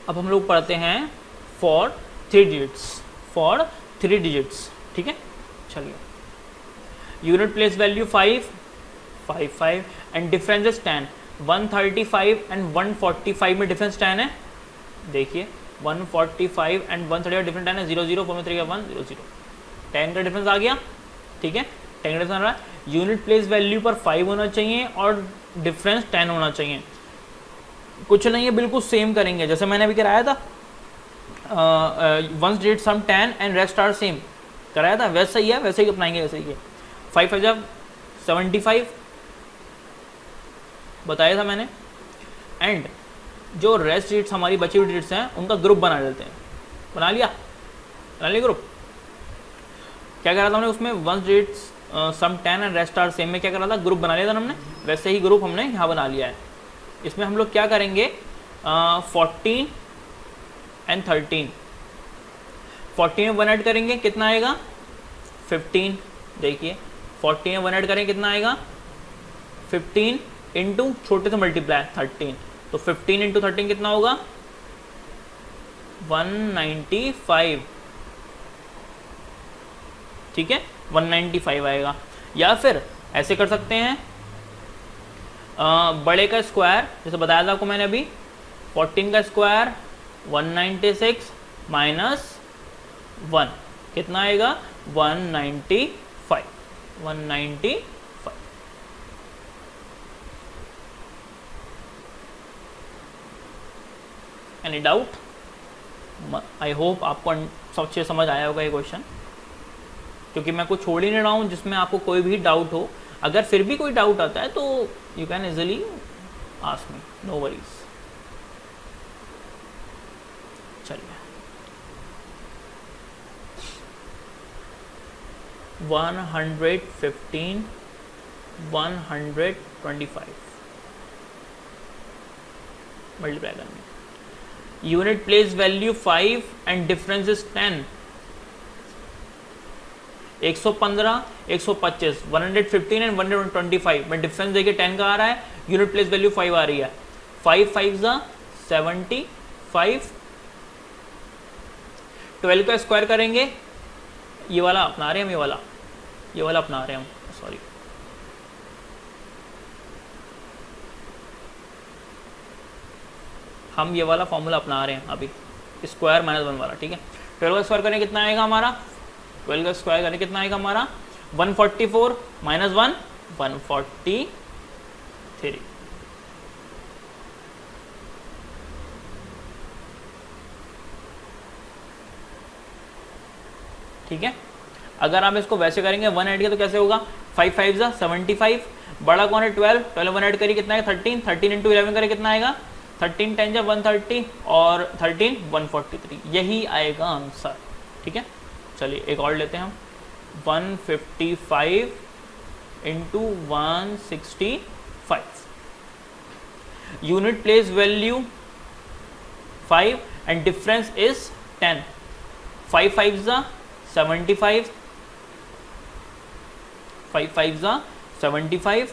अब हम लोग पढ़ते हैं फॉर 3 डिजिट्स, ठीक है। चलिए, unit place value 5 5 5 and difference is 10, 135 and 145 में डिफरेंस 10 है, देखिए 145 एंड 135 डिफरेंस 10 है, 0 0 4 में 3 1 0 0, 10 का डिफरेंस आ गया, ठीक है, 10 का डिफरेंस आ रहा है। यूनिट प्लेस वैल्यू पर 5 होना चाहिए और डिफरेंस 10 होना चाहिए। कुछ नहीं है, बिल्कुल सेम करेंगे जैसे मैंने अभी कराया था, ones digit sum 10 and rest are same कराया था, वैसा ही है, वैसे ही अपनाएंगे, वैसे ही है। 5 5 जब 75 बताया था मैंने, एंड जो रेस्ट डिजिट्स हमारी बची हुई डिजिट्स हैं उनका ग्रुप बना लेते हैं। बना लिया ग्रुप। क्या करा था हमने उसमें, ones digits sum 10 and rest are same में क्या करा था, ग्रुप बना लिया था हमने, वैसे ही ग्रुप हमने यहाँ बना लिया है। इसमें हम लोग क्या करेंगे, 14 एंड 13, 14 में 1 ऐड करेंगे कितना आएगा 15, देखिए 14 में 1 ऐड करेंगे कितना आएगा 15 इंटू छोटे से मल्टीप्लाई 13, तो 15 इंटू 13 कितना होगा 195, ठीक है 195 आएगा। या फिर ऐसे कर सकते हैं, बड़े का स्क्वायर जैसे बताया था आपको मैंने अभी, 14 का स्क्वायर 196 माइनस 1 कितना आएगा 195, 195। Any doubt? आई होप आपको सब अच्छे समझ आया होगा ये क्वेश्चन, क्योंकि मैं कुछ छोड़ ही नहीं रहा हूँ जिसमें आपको कोई भी डाउट हो। अगर फिर भी कोई डाउट आता है तो you can easily ask me, no worries. चलिए, 115 125 मल्टीप्लाई करने, unit place value 5 and difference is 10, 115 125 115 and 125 में डिफरेंस देखिए 10 का आ रहा है, यूनिट प्लेस वैल्यू 5 आ रही है, 5 5 ज़ा 75, 12 का स्क्वायर करेंगे, ये वाला अपना रहे हम, ये वाला अपना रहे हम, सॉरी हम ये वाला फॉर्मूला अपना रहे हैं अभी, स्क्वायर माइनस 1 वाला, ठीक है। 12 का स्क्वायर करने कितना आएगा हमारा, 12 का स्क्वायर करने कितना आएगा हमारा 144 माइनस 1 143, ठीक है। अगर आप इसको वैसे करेंगे 1 ऐड किया तो कैसे होगा, 5 5 ज़ा 75, बड़ा कौन है 12, 12 1 ऐड करिए कितना है 13, 13 इंटू 11 करें कितना आएगा 13 10 जा 130 और 13 143, यही आएगा आंसर, ठीक है। चलिए एक और लेते हैं हम, 155 into 165, unit place value 5 and difference is 10, 5 5 ज़ा 75, 5 5 ज़ा 75,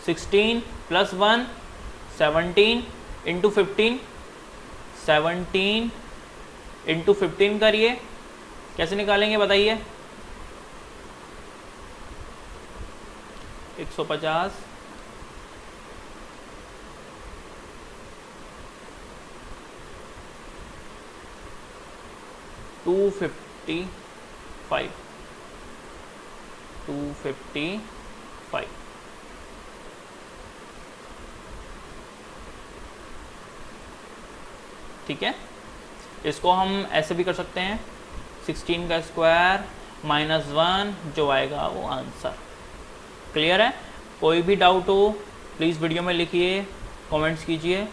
16 प्लस 1 17 इंटू 15, 17 इंटू 15 करिए, कैसे निकालेंगे बताइए? 150, 255, 255। ठीक है, इसको हम ऐसे भी कर सकते हैं, 16 का स्क्वायर माइनस 1 जो आएगा वो आंसर। क्लियर है? कोई भी डाउट हो प्लीज़ वीडियो में लिखिए, कमेंट्स कीजिए।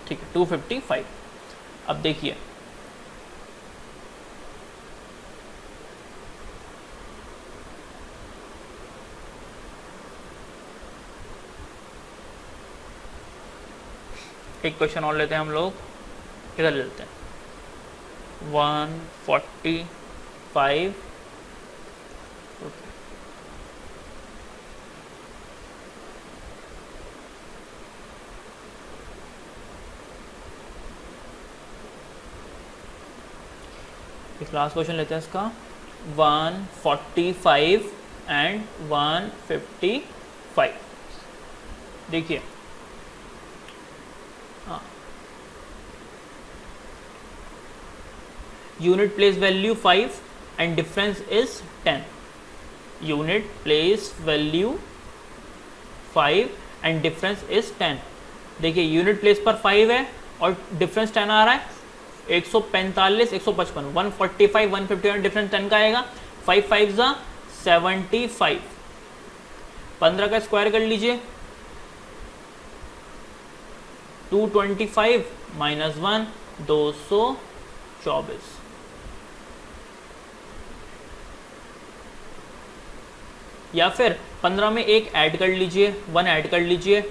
ठीक है, 255। अब देखिए, एक क्वेश्चन और लेते हैं हम लोग, इधर लेते हैं 145। एक लास्ट क्वेश्चन लेते हैं इसका, 145 एंड 155। देखिए, unit place value 5 and difference is 10। Unit place value 5 and difference is 10। देखिए, यूनिट प्लेस पर 5 है और डिफरेंस 10 आ रहा है, 145 155, 145 151, डिफरेंस 10 का आएगा। 5 5 ज़ा 75, 15 का स्क्वायर कर लीजिए, 225 माइनस 1 224। या फिर 15 में एक ऐड कर लीजिए, 1 ऐड कर लीजिए,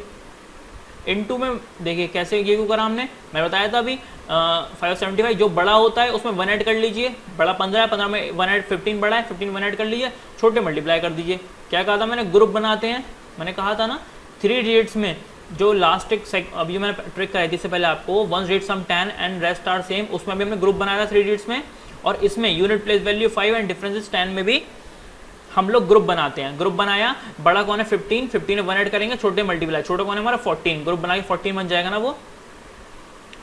इनटू में देखिए कैसे ये क्यों करा हमने, मैं बताया था अभी 575 जो बड़ा होता है उसमें 1 ऐड कर लीजिए, बड़ा 15 है, 15 में 1 ऐड, 15 बड़ा है, 15 1 ऐड कर लीजिए, छोटे मल्टीप्लाई कर दीजिए। क्या कहा था मैंने? ग्रुप बनाते हैं, मैंने कहा था ना 3 डिजिट्स में जो लास्ट एक अभी मैंने ट्रिक कराई थी इससे पहले आपको, 1 digit sum 10 and rest are same, उसमें भी हमने ग्रुप बनाया था 3 डिजिट्स में, और इसमें unit place value 5 and difference 10 में भी हम लोग ग्रुप बनाते हैं। ग्रुप बनाया, बड़ा कौन है 15, 15 में 1 ऐड करेंगे, छोटे मल्टीप्लाई, छोटा कौन है हमारा 14, ग्रुप बना के 14 बन जाएगा ना, वो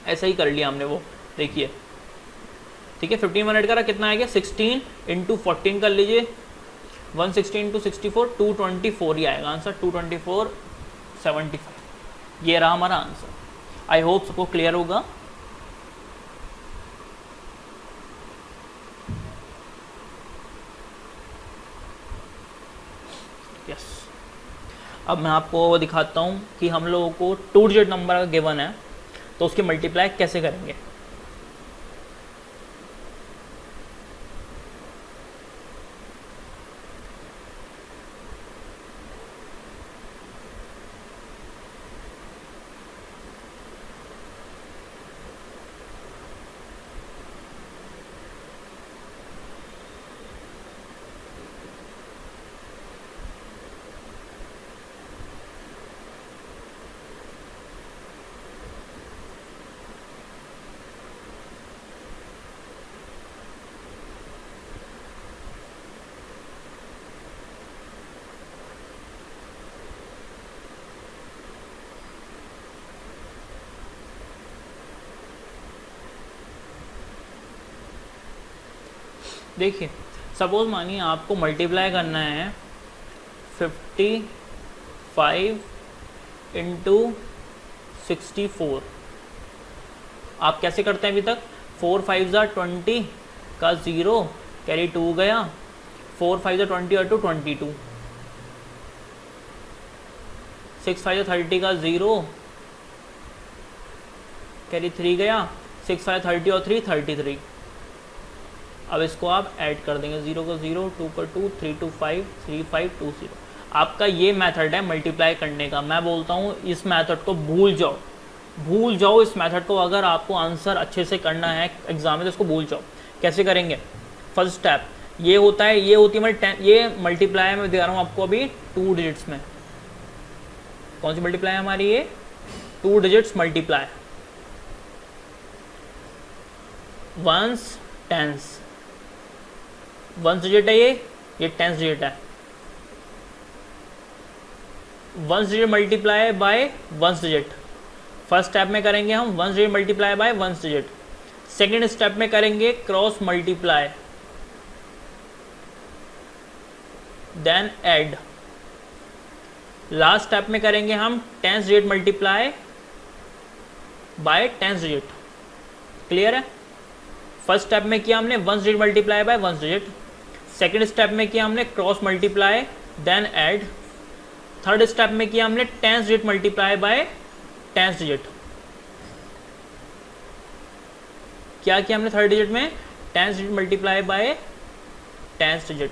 ऐसा ही कर लिया हमने वो। देखिए ठीक है, 15 1 ऐड करा, कितना आएगा 16 इंटू 14 कर लीजिए, 160 इंटू 64 224 ही आएगा आंसर, 224 75। ये रहा हमारा आंसर। आई होप सबको क्लियर होगा। यस, अब मैं आपको दिखाता हूँ कि हम लोगों को 2 डिजिट नंबर का गिवन है तो उसकी मल्टीप्लाई कैसे करेंगे। देखिए, सपोज मानिए आपको मल्टीप्लाई करना है 55 इंटू 64। आप कैसे करते हैं अभी तक? 4 5 ज़ा 20 का 0 कैरी 2 गया, 4 5 ज़ा 20 और 2 22, 6 5 ज़ा 30 का 0 कैरी 3 गया, 6 5 30 और 3 33। अब इसको आप ऐड कर देंगे, 0 का 0, 2 का 2, 3 2 5, 3 5 2 0। आपका ये मेथड है मल्टीप्लाई करने का। मैं बोलता हूँ इस मेथड को भूल जाओ, भूल जाओ इस मेथड को। अगर आपको आंसर अच्छे से करना है एग्जाम में तो इसको भूल जाओ। कैसे करेंगे? फर्स्ट स्टेप ये होता है, ये होती है हमारी ये मल्टीप्लाई मैं दिखा रहा हूँ आपको अभी 2 डिजिट्स में। कौन सी मल्टीप्लाई है हमारी? ये 2 digits multiply, ones tens, ones digit है ये टेंस डिजिट है। Ones digit multiply by ones digit, first step में करेंगे हम ones digit multiply by ones digit. Second step में करेंगे cross multiply, then add. Last step में करेंगे हम tens digit multiply by tens digit. Clear है? फर्स्ट स्टेप में किया हमने ones digit multiply by ones digit, second step में किया हमने cross multiply then add, third step में किया हमने tens digit multiply by tens digit. क्या किया हमने थर्ड डिजिट में? Tens digit multiply by tens digit.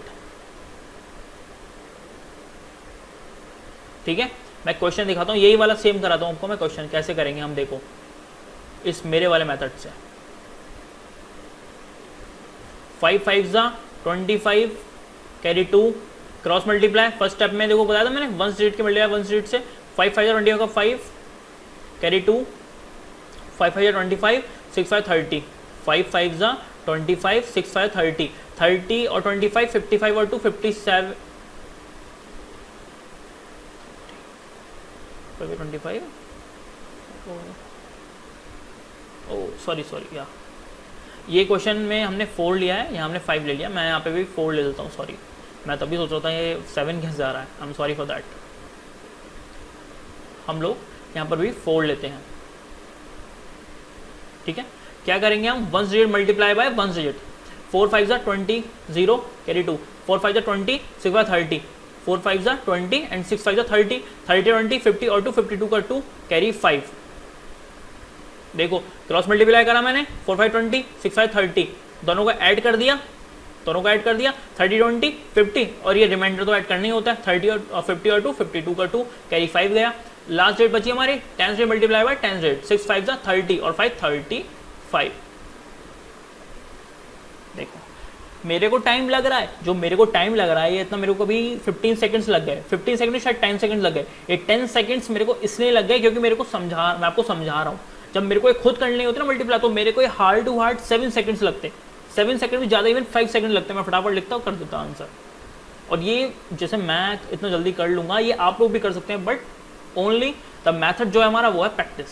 ठीक है, मैं क्वेश्चन दिखाता हूँ, यही वाला सेम कराता हूँ आपको मैं क्वेश्चन। कैसे करेंगे हम देखो इस मेरे वाले मेथड से। 5 5 25 carry 2 cross multiply. First step में देखो बताया था मैंने वंस डिजिट के मल्टीप्लाई वंस डिजिट से। 5 5 20 होगा 5 कैरी 2, 5 5 25 6 5 30, 5 5 25 6 5 30, 30 और 25 55 और 2 57 25 सॉरी या ये क्वेश्चन में हमने 4 लिया है, यहाँ हमने 5 ले लिया। मैं यहाँ पे भी 4 ले लेता हूँ, सॉरी मैं तभी सोच रहा था ये 7 कैसे जा रहा है। I am sorry for that. हम लोग यहाँ पर भी 4 लेते हैं। ठीक है, क्या करेंगे हम? Ones digit multiply by ones digit. 4 5 20 0 carry 2, 4 5 20 6 5 30, 4 5 20 and 6 5 30, 30 20 50 और 2 52 का 2 कैरी 5। देखो क्रॉस मल्टीप्लाई करा मैंने, 4 5 20 6 5 30, दोनों को ऐड कर दिया, 30 20 50 और ये रिमाइंडर तो ऐड करना ही होता है 30 और 50 और 2 52 का 2 कैरी 5 गया। लास्ट डेट बची हमारी tens date multiply by tens date. 6 5 30 और 5 35। देखो मेरे को टाइम लग रहा है, जो मेरे को टाइम लग रहा है ये इतना मेरे को अभी 15 सेकंड्स लग गए, 15 सेकंड शायद 10 सेकंड्स लग गए। ये 10 सेकंड्स मेरे को इसलिए लग गए क्योंकि मेरे को मैं आपको समझा रहा हूँ। जब मेरे को खुद करनी होती है ना मल्टीप्लाई तो मेरे को हार्ड टू हार्ड 7 सेकंड्स लगते, 7 सेकंड भी ज़्यादा, इवन 5 सेकंड लगते हैं। मैं फटाफट लिखता हूँ, कर देता हूँ आंसर। और ये जैसे मैं इतना जल्दी कर लूँगा, ये आप लोग भी कर सकते हैं, बट ओनली द मैथड जो है हमारा वो है प्रैक्टिस।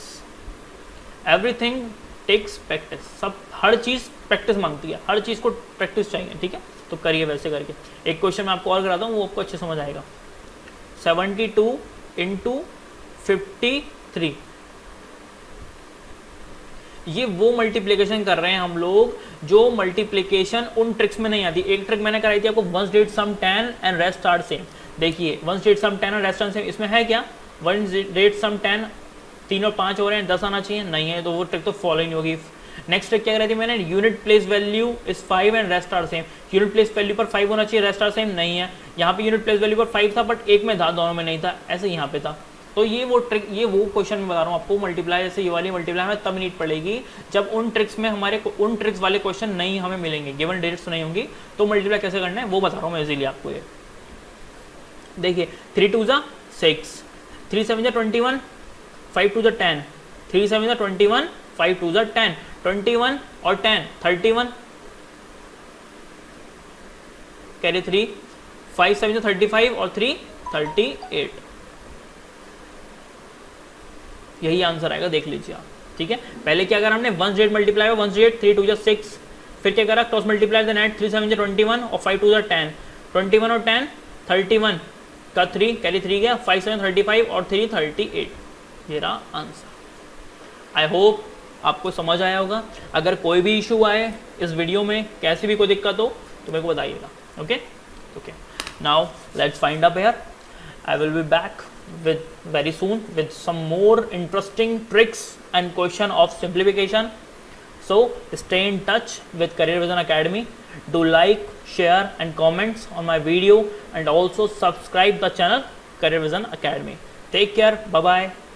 Everything takes practice. सब हर चीज़ प्रैक्टिस मांगती है, हर चीज़ को प्रैक्टिस चाहिए। ठीक है, तो करिए वैसे करके। एक क्वेश्चन मैं आपको और कराता हूँ, वो आपको अच्छे समझ आएगा। 72 × 53, ये वो मल्टीप्लिकेशन कर रहे हैं हम लोग जो मल्टीप्लिकेशन उन ट्रिक्स में नहीं आती। एक ट्रिक मैंने कराई थी आपको, ones digit sum 10 and rest are same. देखिए वंस डिजिट सम 10 और रेस्ट आर सेम, इसमें है क्या? वंस डिजिट सम 10 3 और 5 हो रहे हैं, 10 आना चाहिए, नहीं है तो वो ट्रिक तो फॉलो नहीं होगी। नेक्स्ट ट्रिक क्या कराई थी मैंने? Unit place value is 5 and rest are same. Unit place value पर 5 होना चाहिए, रेस्ट आर सेम, नहीं है। यहाँ पे यूनिट प्लेस वैल्यू पर 5 था बट एक में था, दोनों में नहीं था, ऐसे यहाँ पे था। तो ये वो ट्रिक, ये वो क्वेश्चन मैं बता रहा हूँ आपको। मल्टीप्लाई जैसे ये वाली मल्टीप्लाई हमें तब नीड पड़ेगी जब उन ट्रिक्स में हमारे उन ट्रिक्स वाले क्वेश्चन नहीं हमें मिलेंगे, गिवन डिजिट्स नहीं होंगी, तो मल्टीप्लाई कैसे करना है वो बता रहा हूँ मैं इजीली आपको। ये देखिए 3 2 6, 3 7 21, 5 2 10, 3 7 21, 5 2 10, 21 और 10 31 कैरी 3, 5 7 35 और 3 38। यही आंसर आएगा, देख लीजिए आप। ठीक है, पहले क्या करा हमने? Ones digit multiply by ones digit, 3 2 6, फिर क्या करा? क्रॉस मल्टीप्लाई देन ऐड, 3 7 21 और 5 2 10, 21 और 10 31 का 3 कैरी 3 गया, 5 7 35 और 3 38। ये रहा आंसर। आई होप आपको समझ आया होगा। अगर कोई भी इशू आए इस वीडियो में, कैसी भी कोई दिक्कत हो तो मेरे को बताइएगा। Okay, now let's find up here. I will be back with very soon with some more interesting tricks and question of simplification. So stay in touch with Career Vision Academy. Do like, share and comments on my video, and also subscribe the channel Career Vision Academy. Take care. Bye bye.